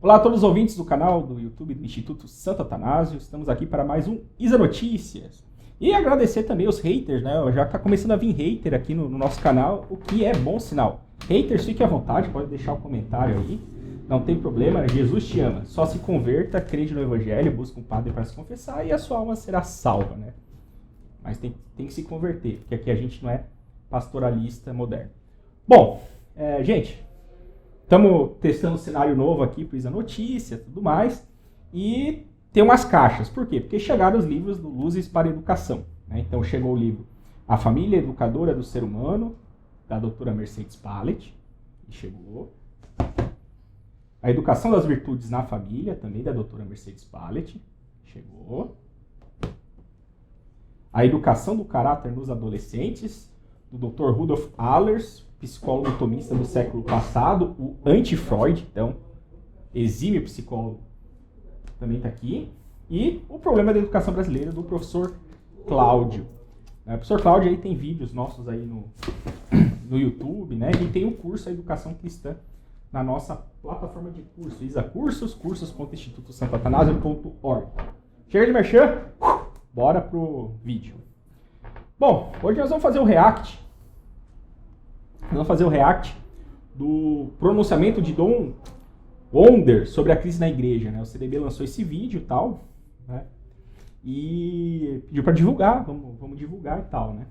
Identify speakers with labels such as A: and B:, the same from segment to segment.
A: Olá a todos os ouvintes do canal do YouTube do Instituto Santo Atanásio. Estamos aqui para mais um Isa Notícias. E agradecer também os haters, né? Já está começando a vir hater aqui no nosso canal, o que é bom sinal. Haters, fique à vontade, pode deixar um comentário aí. Não tem problema, Jesus te ama. Só se converta, crede no Evangelho, busca um padre para se confessar e a sua alma será salva, né? Mas tem que se converter, porque aqui a gente não é pastoralista moderno. Bom, gente, estamos testando um cenário novo aqui para Isa Notícia e tudo mais. E tem umas caixas. Por quê? Porque chegaram os livros do Luzes para a Educação, né? Então chegou o livro A Família Educadora do Ser Humano, da doutora Mercedes Pallet. E chegou. A Educação das Virtudes na Família, também da doutora Mercedes Pallet. Chegou. A Educação do Caráter nos Adolescentes, do Dr. Rudolf Allers, psicólogo tomista do século passado, o anti-Freud, então, exímio psicólogo, também está aqui. E o Problema da Educação Brasileira, do professor Cláudio. O professor Cláudio aí tem vídeos nossos aí no YouTube, né? E tem o curso A Educação Cristã na nossa plataforma de curso, Isa Cursos, cursos.institutosantoatanasio.org. Chega de merchan, bora pro vídeo. Bom, hoje nós vamos fazer o react. Do pronunciamento de Dom Wonder sobre a crise na igreja, né? O CDB lançou esse vídeo e tal, né? E pediu para divulgar, vamos divulgar e tal, né?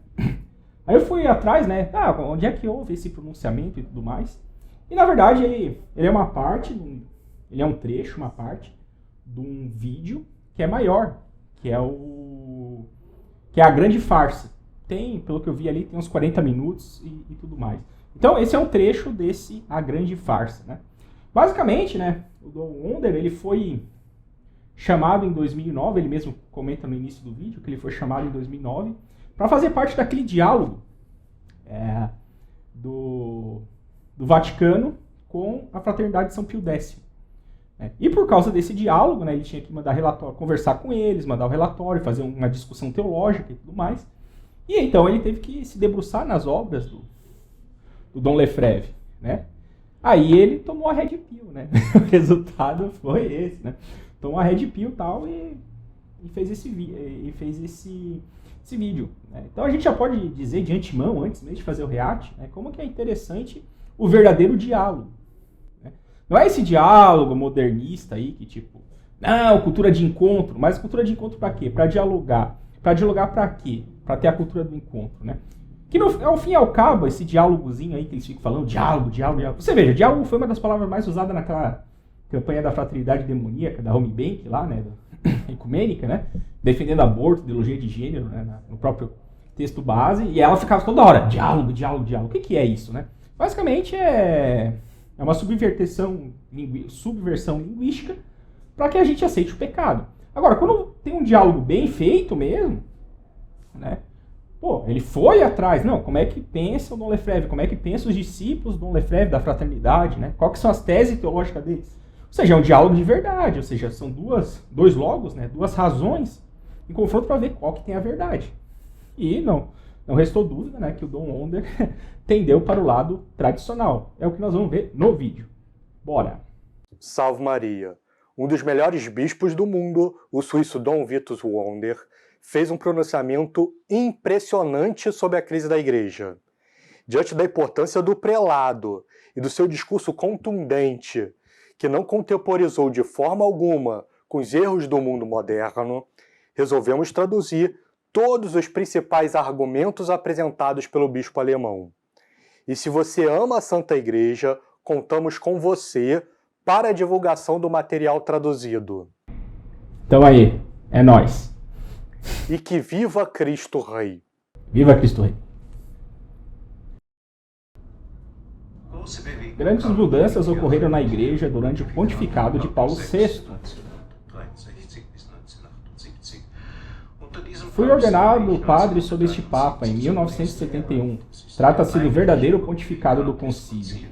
A: Aí eu fui atrás, né? Onde é que houve esse pronunciamento e tudo mais? E na verdade ele é uma parte, ele é um trecho, uma parte de um vídeo que é maior, que é a grande farsa. Tem, pelo que eu vi ali, tem uns 40 minutos e tudo mais. Então, esse é um trecho desse A Grande Farsa, né? Basicamente, né, o Dom Wonder, ele foi chamado em 2009, ele mesmo comenta no início do vídeo que ele foi chamado em 2009 para fazer parte daquele diálogo do Vaticano com a Fraternidade de São Pio X. E por causa desse diálogo, né, ele tinha que mandar relatório, conversar com eles, mandar o relatório, fazer uma discussão teológica e tudo mais. E então ele teve que se debruçar nas obras do Dom Lefebvre, né? Aí ele tomou a Red Pill, né? O resultado foi esse, né? Tomou a Red Pill e tal e fez esse vídeo, né? Então a gente já pode dizer de antemão, antes mesmo de fazer o react, né, como que é interessante o verdadeiro diálogo, né? Não é esse diálogo modernista aí que tipo, não, cultura de encontro, mas cultura de encontro para quê? Para dialogar. Para dialogar para quê? Para ter a cultura do encontro, né? Que ao fim e ao cabo, esse diálogozinho aí que eles ficam falando, diálogo. Você veja, diálogo foi uma das palavras mais usadas naquela campanha da fraternidade demoníaca, da Home Bank lá, né? Ecumênica, né? Defendendo aborto, ideologia de gênero, né? No próprio texto base. E ela ficava toda hora, diálogo. O que é isso, né? Basicamente é uma subversão linguística para que a gente aceite o pecado. Agora, quando tem um diálogo bem feito mesmo, né? Pô, ele foi atrás, não, como é que pensa o Dom Lefebvre, como é que pensam os discípulos do Dom Lefebvre, da fraternidade, né? Qual que são as teses teológicas deles? Ou seja, é um diálogo de verdade, ou seja, são dois logos, né? Duas razões em confronto para ver qual que tem a verdade. E não restou dúvida, né, que o Dom Wonder tendeu para o lado tradicional. É o que nós vamos ver no vídeo. Bora!
B: Salve Maria! Um dos melhores bispos do mundo, o suíço Dom Vitus Wonder, fez um pronunciamento impressionante sobre a crise da igreja. Diante da importância do prelado e do seu discurso contundente, que não contemporizou de forma alguma com os erros do mundo moderno, resolvemos traduzir todos os principais argumentos apresentados pelo bispo alemão. E se você ama a Santa Igreja, contamos com você para a divulgação do material traduzido.
A: Então aí, é nóis.
B: E que viva Cristo Rei!
A: Viva Cristo Rei! Grandes mudanças ocorreram na igreja durante o pontificado de Paulo VI. Fui ordenado padre sob este Papa em 1971. Trata-se do verdadeiro pontificado do concílio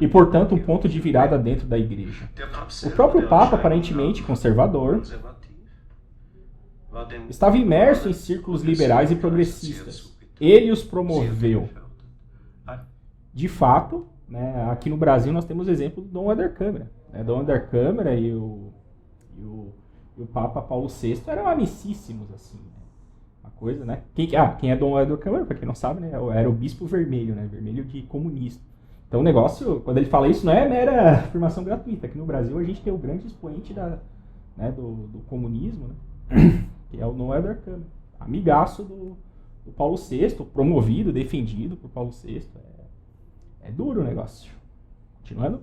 A: e, portanto, um ponto de virada dentro da igreja. O próprio Papa, aparentemente conservador, estava imerso em círculos liberais e progressistas. Ele os promoveu. De fato, né, aqui no Brasil nós temos o exemplo do Dom Helder Câmara, né, Dom Helder Câmara e o Papa Paulo VI eram amicíssimos, assim, né? Uma coisa, né? Quem é Dom Helder Câmara, pra quem não sabe, né? Era o bispo vermelho, né? Vermelho de comunista. Então o negócio, quando ele fala isso, não é mera afirmação gratuita. Aqui no Brasil a gente tem o grande expoente do comunismo, né? Que é o Dom Helder Câmara. Amigaço do Paulo VI, promovido, defendido por Paulo VI. É duro o negócio. Continuando.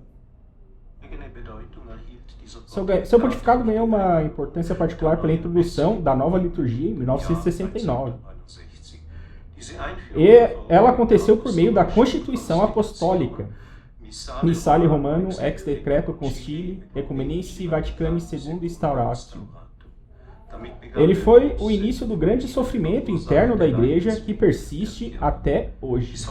A: Seu pontificado ganhou uma importância particular pela introdução da nova liturgia em 1969. E ela aconteceu por meio da Constituição Apostólica, Missale Romanum ex decreto concili Ecumenici Vaticani II instauratio. Ele foi o início do grande sofrimento interno da Igreja que persiste até hoje.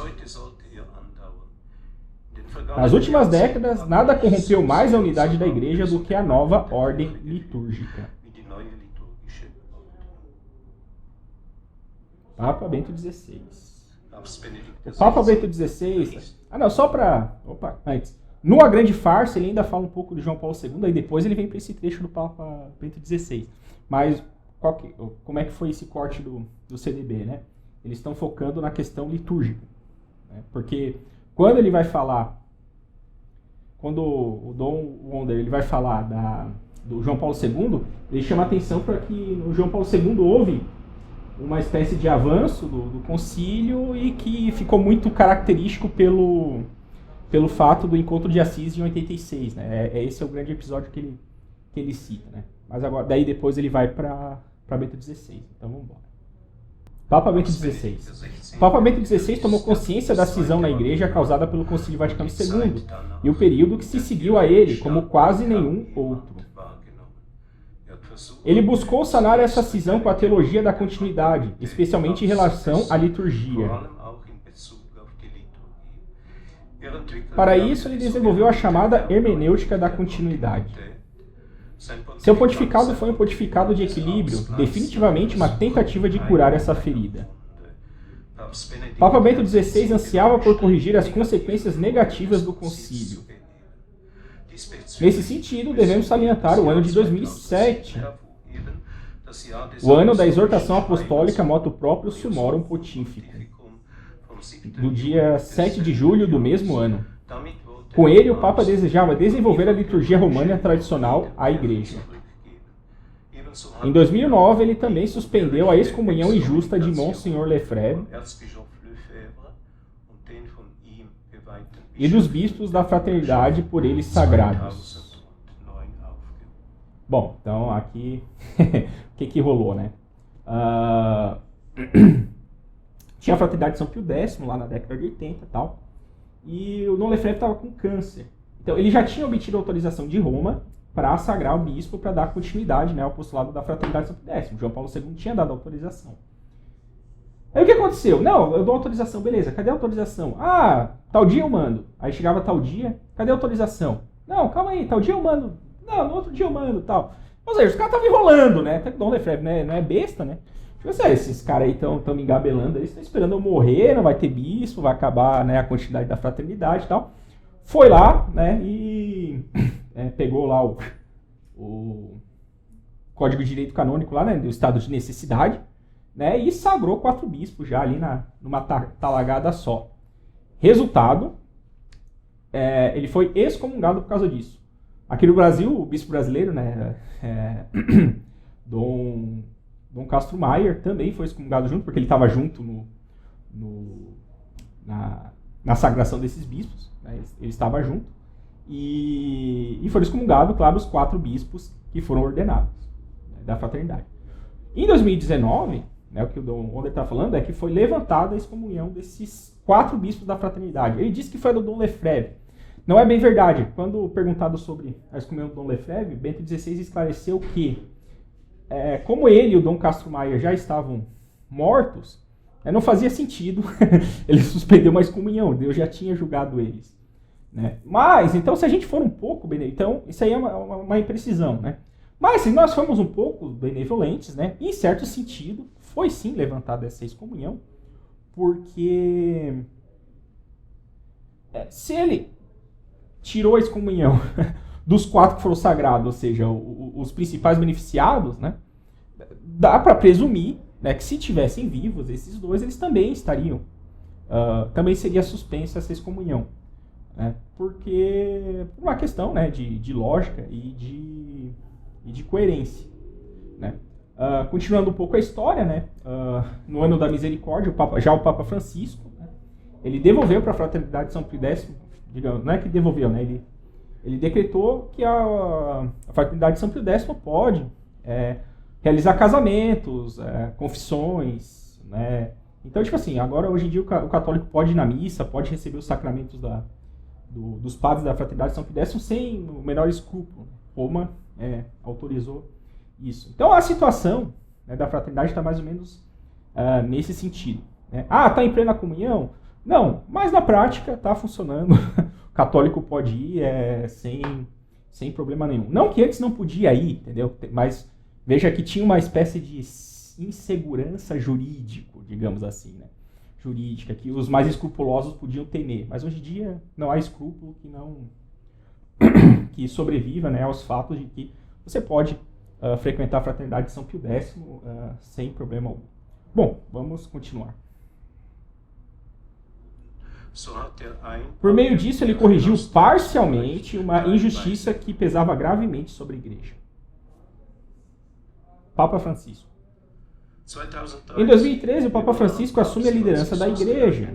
A: Nas últimas décadas, nada corrompeu mais a unidade da Igreja do que a nova ordem litúrgica. Papa Bento XVI. O Papa Bento XVI... só para... antes. No A Grande Farsa, ele ainda fala um pouco de João Paulo II, e depois ele vem para esse trecho do Papa Bento XVI. Mas como é que foi esse corte do CDB, né? Eles estão focando na questão litúrgica. Né? Porque quando ele vai falar... Quando o Dom Helder ele vai falar do João Paulo II, ele chama a atenção para que no João Paulo II houve uma espécie de avanço do concílio e que ficou muito característico pelo fato do encontro de Assis em 86. Né? Esse é o grande episódio que ele cita. Né? Mas agora, daí depois ele vai para Bento XVI. Então vamos embora. Papa Bento XVI. O Papa Bento XVI tomou consciência da cisão na Igreja causada pelo Concílio Vaticano II e o período que se seguiu a ele, como quase nenhum outro. Ele buscou sanar essa cisão com a teologia da continuidade, especialmente em relação à liturgia. Para isso, ele desenvolveu a chamada hermenêutica da continuidade. Seu pontificado foi um pontificado de equilíbrio, definitivamente uma tentativa de curar essa ferida. Papa Bento XVI ansiava por corrigir as consequências negativas do concílio. Nesse sentido, devemos salientar o ano de 2007, o ano da exortação apostólica motu proprio Summorum Pontificum, do dia 7 de julho do mesmo ano. Com ele, o Papa desejava desenvolver a liturgia romana tradicional à Igreja. Em 2009, ele também suspendeu a excomunhão injusta de Monseigneur Lefebvre e dos bispos da fraternidade por eles sagrados. Bom, então aqui o que rolou, né? Tinha a fraternidade de São Pio X lá na década de 80 e tal. E o Dom Lefebvre estava com câncer. Então ele já tinha obtido autorização de Roma para sagrar o bispo para dar continuidade, né, ao apostolado da fraternidade de São Pio X. João Paulo II tinha dado autorização. Aí o que aconteceu? Não, eu dou autorização, beleza, cadê a autorização? Tal dia eu mando. Aí chegava tal dia, cadê a autorização? Não, calma aí, tal dia eu mando. Não, no outro dia eu mando, tal. Ou seja, os caras estavam enrolando, né? Até que o Dom Lefebvre, né, não é besta, né? Esses caras aí estão me engabelando, eles estão esperando eu morrer, não vai ter bispo, vai acabar, né, a continuidade da fraternidade e tal. Foi lá, né, e pegou lá o Código de Direito Canônico lá, né, do estado de necessidade, né, e sagrou 4 bispos já ali numa talagada só. Resultado, ele foi excomungado por causa disso. Aqui no Brasil, o bispo brasileiro, né, Dom Castro Maier também foi excomungado junto, porque ele estava junto na sagração desses bispos, né? Ele estava junto, e foram excomungado, claro, os 4 bispos que foram ordenados, né, da fraternidade. Em 2019, né, o que o Dom Helder está falando é que foi levantada a excomunhão desses 4 bispos da fraternidade. Ele disse que foi do Dom Lefebvre. Não é bem verdade. Quando perguntado sobre a excomunhão do Dom Lefebvre, Bento XVI esclareceu que como ele e o Dom Castro Maier já estavam mortos, não fazia sentido ele suspender uma excomunhão, Deus já tinha julgado eles. Né? Mas, então, se a gente for um pouco benevolente, então, isso aí é uma imprecisão, né? Mas, se nós formos um pouco benevolentes, né, em certo sentido, foi sim levantada essa excomunhão, porque se ele tirou a excomunhão dos 4 que foram sagrados, ou seja, os principais beneficiados, né, dá para presumir, né, que se tivessem vivos esses 2, eles também estariam, também seria suspensa essa excomunhão, né, porque por uma questão, né, de lógica e de coerência, né. Continuando um pouco a história, né, no ano da misericórdia, o Papa Francisco, né, ele devolveu para a Fraternidade São Pio X, digamos, não é que devolveu, né, ele decretou que a Fraternidade São Pio X pode realizar casamentos, confissões, né. Então, tipo assim, agora hoje em dia o católico pode ir na missa, pode receber os sacramentos dos padres da Fraternidade São Pio X sem o menor escrúpulo. Roma autorizou isso. Então a situação, né, da fraternidade está mais ou menos nesse sentido, né? Está em plena comunhão? Não, mas na prática está funcionando. O católico pode ir sem problema nenhum. Não que antes não podia ir, entendeu? Mas veja que tinha uma espécie de insegurança jurídica, digamos assim, né? Jurídica, que os mais escrupulosos podiam temer. Mas hoje em dia não há escrúpulo que sobreviva, né, aos fatos de que você pode frequentar a Fraternidade de São Pio X sem problema algum. Bom, vamos continuar. Por meio disso, ele corrigiu parcialmente uma injustiça que pesava gravemente sobre a Igreja. Papa Francisco. Em 2013, o Papa Francisco assume a liderança da Igreja.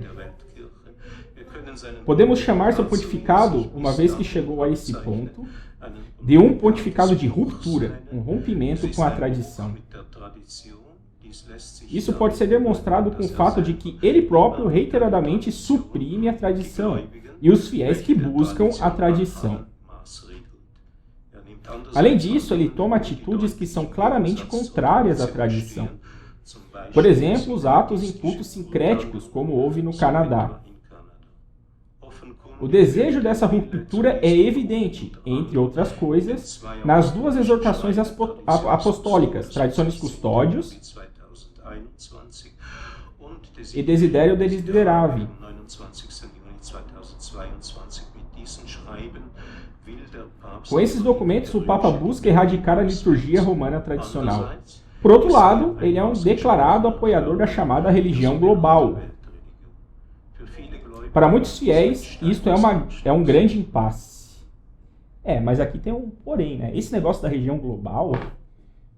A: Podemos chamar seu pontificado, uma vez que chegou a esse ponto, de um pontificado de ruptura, um rompimento com a tradição. Isso pode ser demonstrado com o fato de que ele próprio reiteradamente suprime a tradição e os fiéis que buscam a tradição. Além disso, ele toma atitudes que são claramente contrárias à tradição. Por exemplo, os atos em cultos sincréticos, como houve no Canadá. O desejo dessa ruptura é evidente, entre outras coisas, nas 2 exortações apostólicas, Traditionis Custodios e Desiderio Desideravi. Com esses documentos, o Papa busca erradicar a liturgia romana tradicional. Por outro lado, ele é um declarado apoiador da chamada religião global. Para muitos fiéis, isto é um grande impasse. Mas aqui tem um porém, né? Esse negócio da religião global,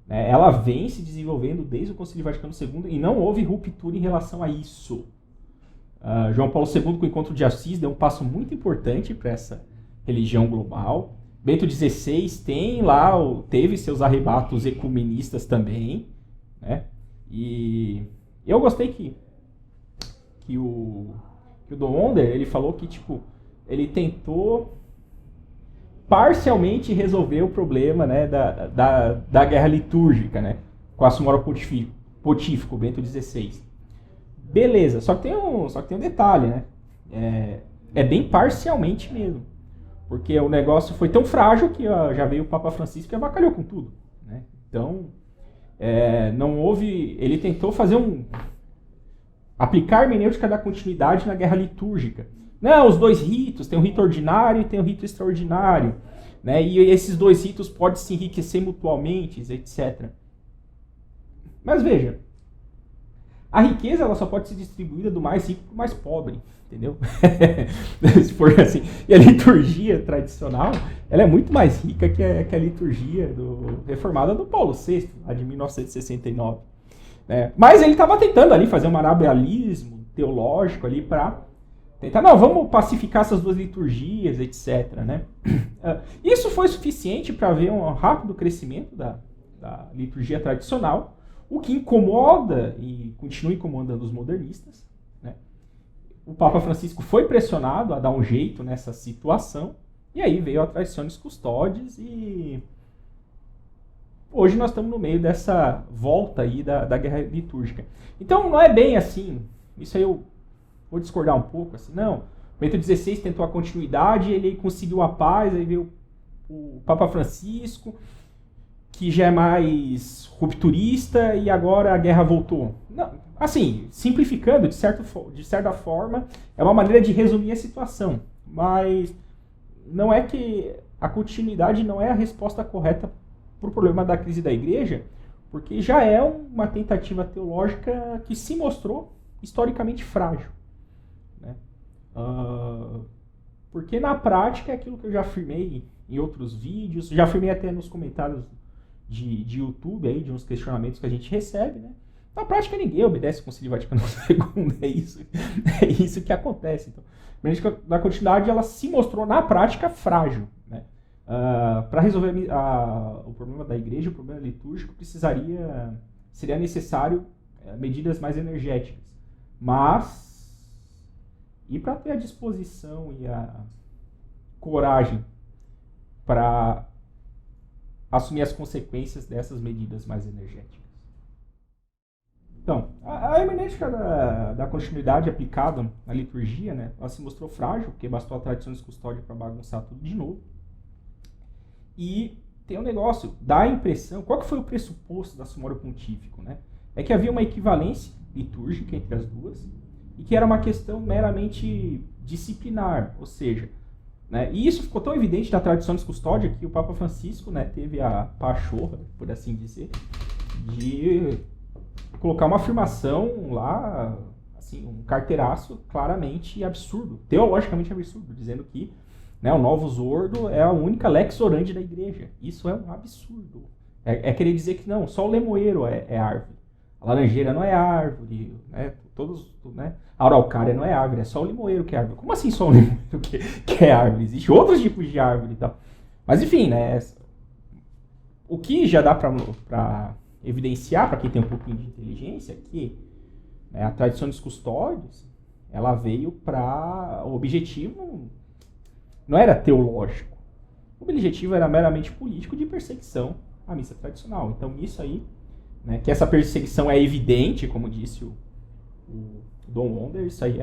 A: né, ela vem se desenvolvendo desde o Concílio Vaticano II e não houve ruptura em relação a isso. João Paulo II, com o Encontro de Assis, deu um passo muito importante para essa religião global. Bento XVI teve seus arrebatos ecumenistas também, né? E eu gostei que o Dom Onder, ele falou que, ele tentou parcialmente resolver o problema, né, da guerra litúrgica, né, com a Summoro Pontífico, Bento XVI. Beleza, só que tem um detalhe, né, é bem parcialmente mesmo, porque o negócio foi tão frágil que já veio o Papa Francisco e avacalhou com tudo, né? Então, não houve, ele tentou aplicar a hermenêutica da continuidade na guerra litúrgica. Não, os 2 ritos, tem o rito ordinário e tem o rito extraordinário, né? E esses 2 ritos podem se enriquecer mutuamente, etc. Mas veja, a riqueza ela só pode ser distribuída do mais rico para o mais pobre, entendeu? Se for assim. E a liturgia tradicional, ela é muito mais rica que a liturgia reformada do Paulo VI, lá de 1969. Mas ele estava tentando ali fazer um marabelismo teológico ali para tentar, vamos pacificar essas 2 liturgias, etc. Né? Isso foi suficiente para ver um rápido crescimento da liturgia tradicional, o que incomoda e continua incomodando os modernistas. Né? O Papa Francisco foi pressionado a dar um jeito nessa situação, e aí veio a Traditionis Custodies e hoje nós estamos no meio dessa volta aí da guerra litúrgica. Então não é bem assim, isso aí eu vou discordar um pouco, assim, não. Bento XVI tentou a continuidade, ele conseguiu a paz, aí veio o Papa Francisco, que já é mais rupturista, e agora a guerra voltou. Não, assim, simplificando, de certa forma, é uma maneira de resumir a situação, mas não é que a continuidade não é a resposta correta para o problema da crise da igreja, porque já é uma tentativa teológica que se mostrou historicamente frágil, né? Porque na prática é aquilo que eu já afirmei em outros vídeos, já afirmei até nos comentários de YouTube, aí, de uns questionamentos que a gente recebe, né? Na prática ninguém obedece o Concílio Vaticano II, é isso que acontece. Então, a hermenêutica da continuidade ela se mostrou na prática frágil, né? Para resolver o problema da igreja, o problema litúrgico, seria necessário medidas mais energéticas. Mas, e para ter a disposição e a coragem para assumir as consequências dessas medidas mais energéticas? Então, a hermenêutica da continuidade aplicada na liturgia, né, ela se mostrou frágil, porque bastou a tradição de custódia para bagunçar tudo de novo. E tem um negócio, dá a impressão, qual que foi o pressuposto da Sumário Pontífico, né? É que havia uma equivalência litúrgica entre as duas, e que era uma questão meramente disciplinar, ou seja, né, e isso ficou tão evidente na tradição de custódia que o Papa Francisco, né, teve a pachorra, por assim dizer, de colocar uma afirmação lá, assim, um carteiraço claramente absurdo, teologicamente absurdo, dizendo que, né, o Novus Ordo é a única lex orandi da igreja. Isso é um absurdo. É querer dizer que não, só o lemoeiro é árvore. A laranjeira não é árvore, né, né, a araucária não é árvore, é só o limoeiro que é árvore. Como assim só o limoeiro que é árvore? Existem outros tipos de árvore e tal. Mas enfim, né, o que já dá para evidenciar, para quem tem um pouquinho de inteligência, que, né, a tradição dos custódios, ela veio para... O objetivo não era teológico. O objetivo era meramente político de perseguição à missa tradicional. Então isso aí, né, que essa perseguição é evidente, como disse o Dom Wonder, isso aí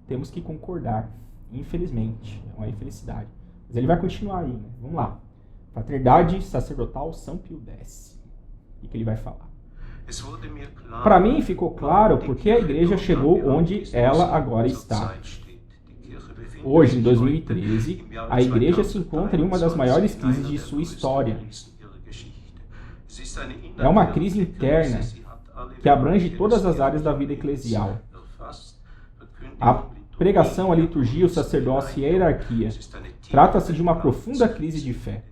A: temos que concordar, infelizmente, é uma infelicidade. Mas ele vai continuar aí, né? Vamos lá. Fraternidade Sacerdotal São Pio X. O que ele vai falar? Para mim ficou claro porque a igreja chegou onde ela agora está. Hoje, em 2013, a igreja se encontra em uma das maiores crises de sua história. É uma crise interna que abrange todas as áreas da vida eclesial. A pregação, a liturgia, o sacerdócio e a hierarquia. Trata-se de uma profunda crise de fé.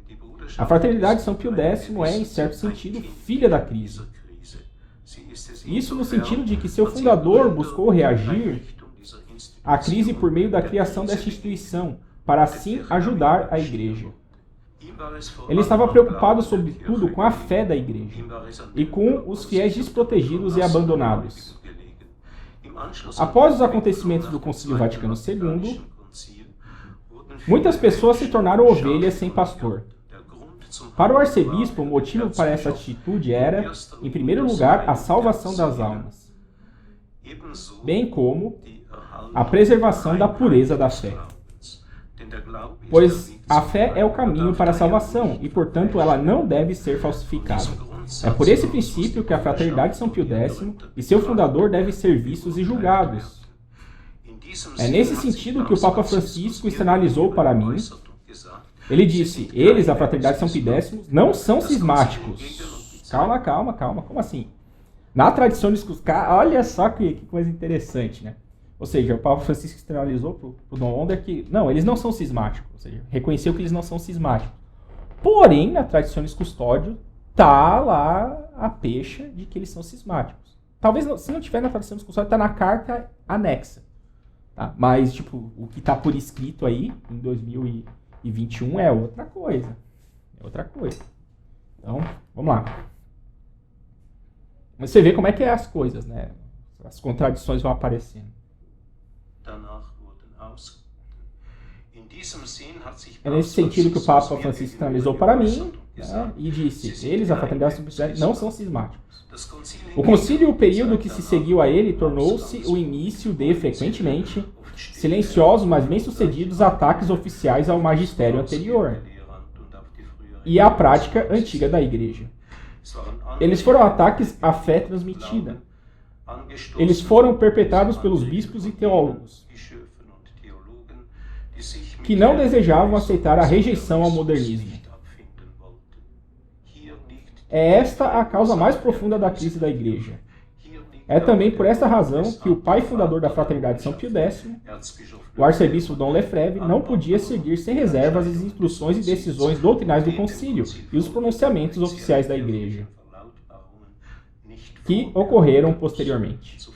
A: A Fraternidade São Pio X é, em certo sentido, filha da crise. Isso no sentido de que seu fundador buscou reagir à crise por meio da criação desta instituição, para assim ajudar a igreja. Ele estava preocupado, sobretudo, com a fé da igreja e com os fiéis desprotegidos e abandonados. Após os acontecimentos do Concílio Vaticano II, muitas pessoas se tornaram ovelhas sem pastor. Para o arcebispo, o motivo para essa atitude era, em primeiro lugar, a salvação das almas, bem como a preservação da pureza da fé. Pois a fé é o caminho para a salvação e, portanto, ela não deve ser falsificada. É por esse princípio que a Fraternidade São Pio X e seu fundador devem ser vistos e julgados. É nesse sentido que o Papa Francisco externalizou para mim. Ele disse, eles, a Fraternidade São Pio X, não são cismáticos. Calma. Como assim? Na tradição de olha só que coisa interessante, né? Ou seja, o Papa Francisco externalizou para o Dom Wonder que, não, eles não são cismáticos. Ou seja, reconheceu que eles não são cismáticos. Porém, na tradição de custódio, tá lá a pecha de que eles são cismáticos. Talvez, se não tiver na tradição de custódio, tá na carta anexa. Tá? Mas, tipo, o que tá por escrito aí, em 2021, é outra coisa. Então, vamos lá. Mas você vê como é que é as coisas, né? As contradições vão aparecendo. É nesse sentido que o Papa Francisco analisou para mim, né, e disse, eles, a Fraternidade São Pio X, não são cismáticos. O concílio e o período que se seguiu a ele tornou-se o início de, frequentemente, silenciosos, mas bem-sucedidos ataques oficiais ao magistério anterior e à prática antiga da Igreja. Eles foram ataques à fé transmitida. Eles foram perpetrados pelos bispos e teólogos. que não desejavam aceitar a rejeição ao modernismo. É esta a causa mais profunda da crise da Igreja. É também por esta razão que o pai fundador da Fraternidade São Pio X, o arcebispo Dom Lefebvre, não podia seguir sem reservas as instruções e decisões doutrinais do concílio e os pronunciamentos oficiais da Igreja, que ocorreram posteriormente.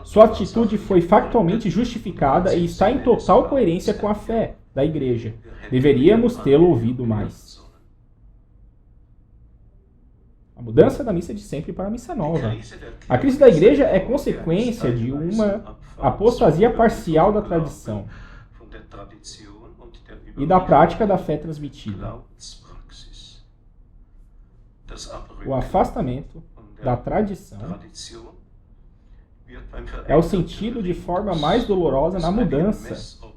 A: Sua atitude foi factualmente justificada e está em total coerência com a fé da Igreja. Deveríamos tê-lo ouvido mais. A mudança da missa de sempre para a missa nova. A crise da Igreja é consequência de uma apostasia parcial da tradição e da prática da fé transmitida. O afastamento da tradição é o sentido de forma mais dolorosa na mudança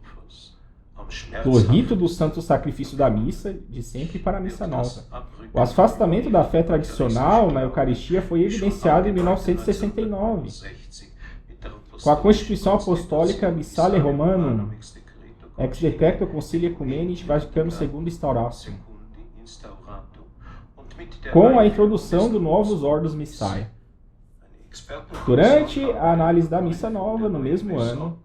A: do rito do santo sacrifício da missa de sempre para a missa nova. O afastamento da fé tradicional na Eucaristia foi evidenciado em 1969, com a Constituição Apostólica Missale Romanum, ex decreto Concilii Ecumenici Vaticano II Instauratio, com a introdução do Novus Ordos Missae. Durante a análise da missa nova, no mesmo ano,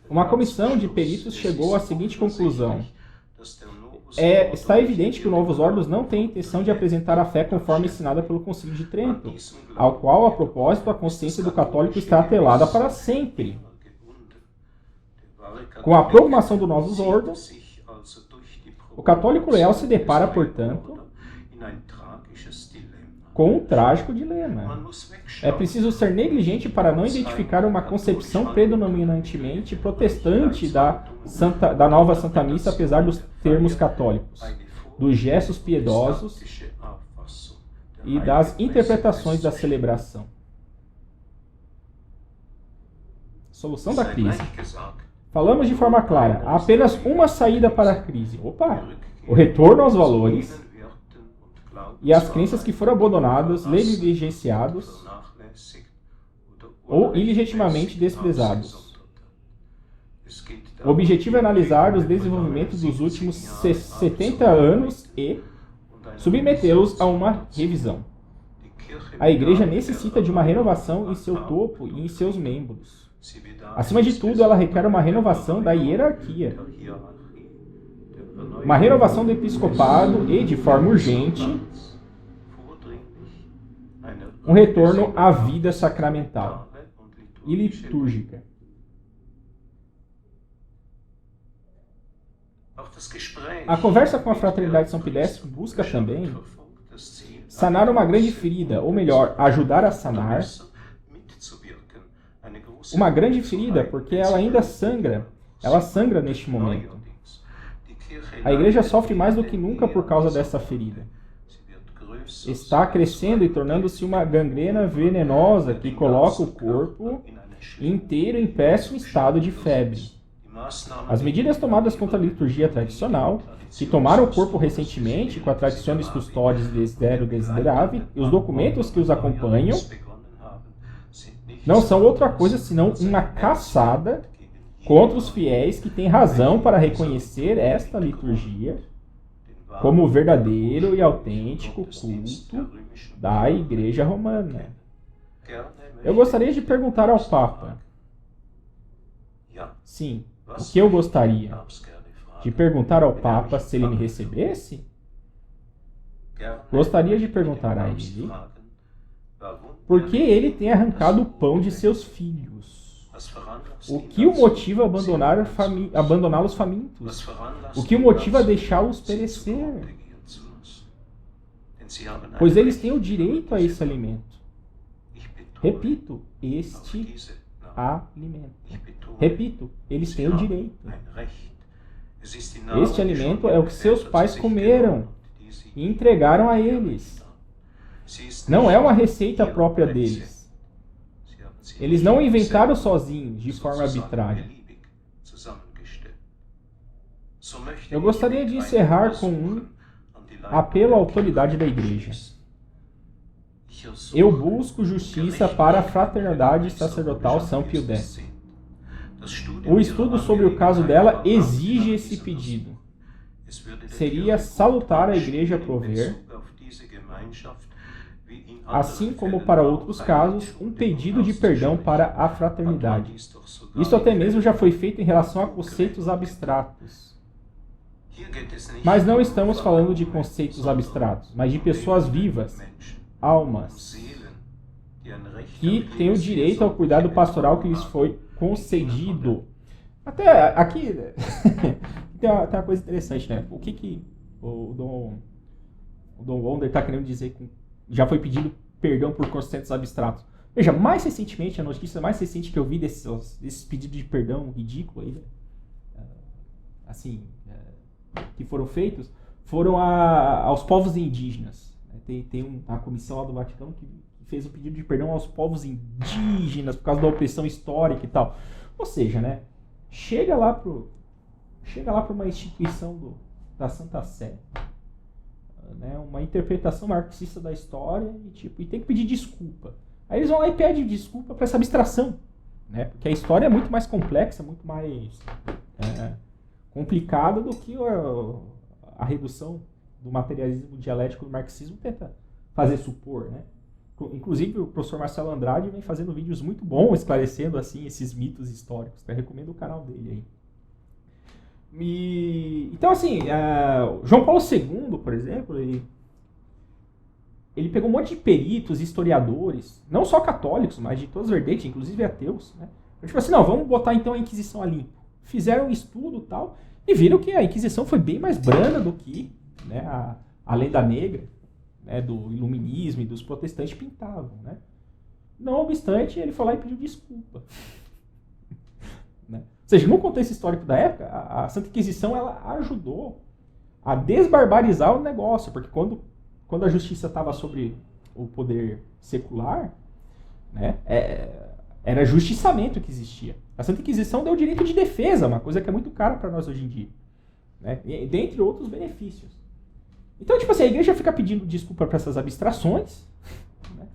A: uma comissão de peritos chegou à seguinte conclusão: está evidente que o Novus Ordos não tem intenção de apresentar a fé conforme ensinada pelo Concílio de Trento, ao qual, a propósito, a consciência do católico está atrelada para sempre. Com a proclamação do Novus Ordos, o católico leal se depara, portanto, com um trágico dilema. É preciso ser negligente para não identificar uma concepção predominantemente protestante da nova Santa Missa, apesar dos termos católicos, dos gestos piedosos e das interpretações da celebração. Solução da crise. Falamos de forma clara. Há apenas uma saída para a crise. O retorno aos valores e às crenças que foram abandonadas, negligenciados ou ilegitimamente desprezados. O objetivo é analisar os desenvolvimentos dos últimos 70 anos e submetê-los a uma revisão. A Igreja necessita de uma renovação em seu topo e em seus membros. Acima de tudo, ela requer uma renovação da hierarquia, uma renovação do episcopado e, de forma urgente, um retorno à vida sacramental e litúrgica. A conversa com a Fraternidade São Pio X busca também sanar uma grande ferida, ou melhor, ajudar a sanar uma grande ferida, porque ela ainda sangra, ela sangra neste momento. A Igreja sofre mais do que nunca por causa dessa ferida. Está crescendo e tornando-se uma gangrena venenosa que coloca o corpo inteiro em péssimo estado de febre. As medidas tomadas contra a liturgia tradicional, que tomaram o corpo recentemente com a Traditionis Custodes Desidero Desiderave e os documentos que os acompanham, não são outra coisa senão uma caçada contra os fiéis que têm razão para reconhecer esta liturgia como o verdadeiro e autêntico culto da Igreja Romana. Eu gostaria de perguntar ao Papa. Sim, o que eu gostaria? De perguntar ao Papa se ele me recebesse? Gostaria de perguntar a ele por que ele tem arrancado o pão de seus filhos. O que o motiva a abandoná-los famintos? O que o motiva a deixá-los perecer? Pois eles têm o direito a esse alimento. Repito, este alimento. Repito, eles têm o direito. Este alimento é o que seus pais comeram e entregaram a eles. Não é uma receita própria deles. Eles não inventaram sozinhos, de forma arbitrária. Eu gostaria de encerrar com um apelo à autoridade da Igreja. Eu busco justiça para a Fraternidade Sacerdotal São Pio X. O estudo sobre o caso dela exige esse pedido. Seria salutar a Igreja prover, assim como para outros casos, um pedido de perdão para a fraternidade. Isso até mesmo já foi feito em relação a conceitos abstratos. Mas não estamos falando de conceitos abstratos, mas de pessoas vivas, almas, que têm o direito ao cuidado pastoral que lhes foi concedido. Até aqui tem uma coisa interessante, né? O que o Don Wonder está querendo dizer com já foi pedido perdão por conceitos abstratos? Veja, mais recentemente, a notícia mais recente que eu vi desses pedidos de perdão ridículo aí, assim, que foram feitos, foram aos povos indígenas. Tem uma comissão lá do Vaticano que fez o pedido de perdão aos povos indígenas por causa da opressão histórica e tal. Ou seja, né, chega lá para uma instituição da Santa Sé, né, uma interpretação marxista da história e tem que pedir desculpa. Aí eles vão lá e pedem desculpa para essa abstração, né, porque a história é muito mais complexa, muito mais complicada do que a redução do materialismo dialético do marxismo tenta fazer supor, né? Inclusive o professor Marcelo Andrade vem fazendo vídeos muito bons esclarecendo assim esses mitos históricos. Eu recomendo o canal dele aí. Então assim, João Paulo II, por exemplo, ele pegou um monte de peritos, historiadores, não só católicos, mas de todas as vertentes, inclusive ateus, né? Tipo assim, não, vamos botar então a Inquisição a limpo. Fizeram um estudo e tal, e viram que a Inquisição foi bem mais branda do que, né, a lenda negra, né, do iluminismo e dos protestantes pintavam, né? Não obstante, ele foi lá e pediu desculpa. Né? Ou seja, no contexto histórico da época, a Santa Inquisição ela ajudou a desbarbarizar o negócio, porque quando a justiça estava sobre o poder secular, né, era justiçamento que existia. A Santa Inquisição deu direito de defesa, uma coisa que é muito cara para nós hoje em dia, né, dentre outros benefícios. Então, tipo assim, a igreja fica pedindo desculpa para essas abstrações, né,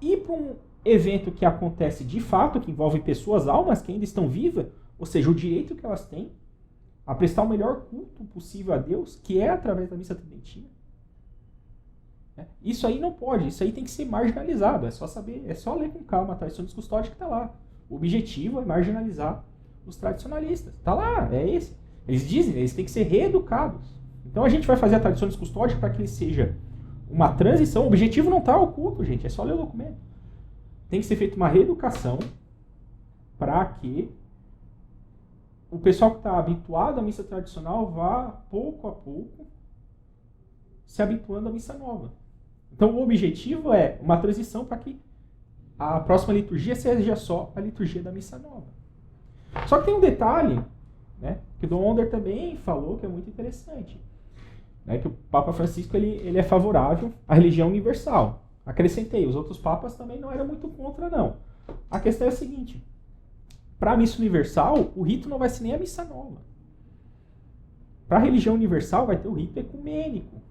A: e para um evento que acontece de fato, que envolve pessoas, almas que ainda estão vivas, ou seja, o direito que elas têm a prestar o melhor culto possível a Deus, que é através da missa tridentina. Isso aí não pode, isso aí tem que ser marginalizado, é só ler com calma a tradição dos custódios que está lá. O objetivo é marginalizar os tradicionalistas. Está lá, é esse. Eles dizem, eles têm que ser reeducados. Então a gente vai fazer a tradição dos custódios para que ele seja uma transição. O objetivo não está oculto, gente, é só ler o documento. Tem que ser feita uma reeducação para que o pessoal que está habituado à missa tradicional vá, pouco a pouco, se habituando à missa nova. Então o objetivo é uma transição para que a próxima liturgia seja só a liturgia da missa nova. Só que tem um detalhe, né, que o Don Wonder também falou que é muito interessante, né, que o Papa Francisco ele é favorável à religião universal. Acrescentei, os outros papas também não eram muito contra, não. A questão é a seguinte, para a missa universal, o rito não vai ser nem a missa nova. Para a religião universal vai ter o rito ecumênico.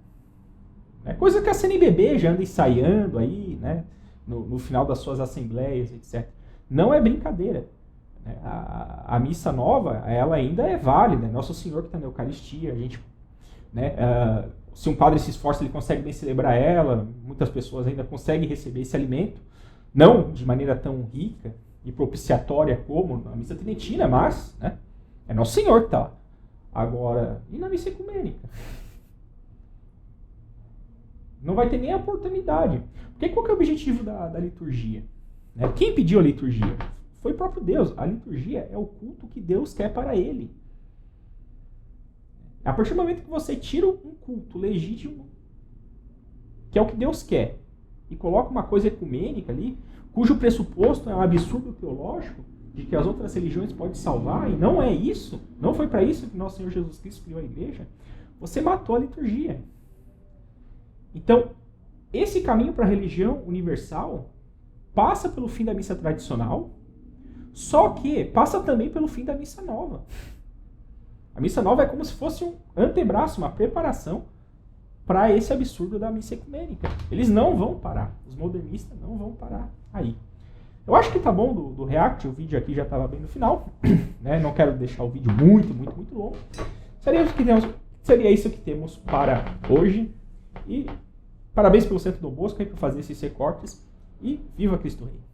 A: Coisa que a CNBB já anda ensaiando aí, né, no final das suas assembleias, etc. Não é brincadeira. A missa nova, ela ainda é válida. Nosso Senhor que está na Eucaristia, a gente, né, se um padre se esforça, ele consegue bem celebrar ela. Muitas pessoas ainda conseguem receber esse alimento, não de maneira tão rica e propiciatória como a missa tridentina, mas, né, é Nosso Senhor que está lá. Agora, e na missa ecumênica? Não vai ter nem a oportunidade. Porque qual que é o objetivo da liturgia? Quem pediu a liturgia? Foi o próprio Deus. A liturgia é o culto que Deus quer para ele. A partir do momento que você tira um culto legítimo, que é o que Deus quer, e coloca uma coisa ecumênica ali, cujo pressuposto é um absurdo teológico, de que as outras religiões podem salvar, e não é isso, não foi para isso que nosso Senhor Jesus Cristo criou a igreja, você matou a liturgia. Então, esse caminho para a religião universal passa pelo fim da missa tradicional, só que passa também pelo fim da missa nova. A missa nova é como se fosse um antebraço, uma preparação para esse absurdo da missa ecumênica. Eles não vão parar, os modernistas não vão parar aí. Eu acho que tá bom do React, o vídeo aqui já estava bem no final, né? Não quero deixar o vídeo muito longo. Seria isso que temos para hoje. E parabéns pelo Centro Dom Bosco aí por fazer esses recortes. E viva Cristo Rei!